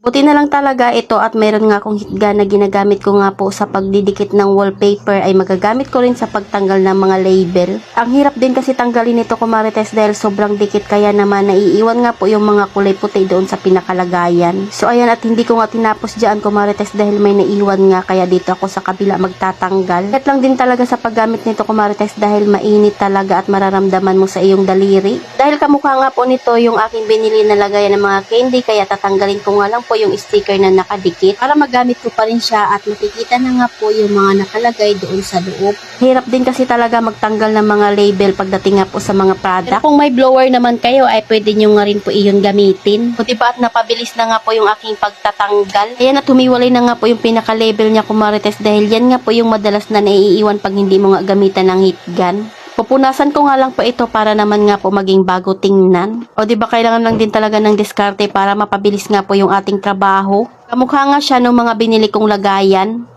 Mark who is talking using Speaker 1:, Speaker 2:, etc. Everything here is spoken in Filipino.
Speaker 1: Buti na lang talaga ito at meron nga akong heat gun na ginagamit ko nga po sa pagdidikit ng wallpaper ay magagamit ko rin sa pagtanggal ng mga label. Ang hirap din kasi tanggalin ito kumarites dahil sobrang dikit kaya naman naiiwan nga po yung mga kulay puti doon sa pinakalagayan. So ayan at hindi ko nga tinapos dyan kumarites dahil may naiwan nga kaya dito ako sa kabila magtatanggal. At lang din talaga sa paggamit nito kumarites dahil mainit talaga at mararamdaman mo sa iyong daliri. Dahil kamukha nga po nito yung aking binili na lagayan ng mga candy kaya tatanggalin ko nga lang po yung sticker na nakadikit para magamit ko pa rin siya at makikita na nga po yung mga nakalagay doon sa loob. Hirap din kasi talaga magtanggal ng mga label pagdating nga po sa mga product. Pero kung may blower naman kayo ay pwede nyo nga rin po iyon gamitin. O diba at napabilis na nga po yung aking pagtatanggal. Ayan at humiwalay na nga po yung pinaka-label niya kumarites dahil yan nga po yung madalas na naiiwan pag hindi mo nga gamitan ng heat gun. Pupunasan ko nga lang po ito para naman nga po maging bago tingnan. O diba kailangan lang din talaga ng diskarte para mapabilis nga po yung ating trabaho. Kamukha nga siya ng mga binili kong lagayan.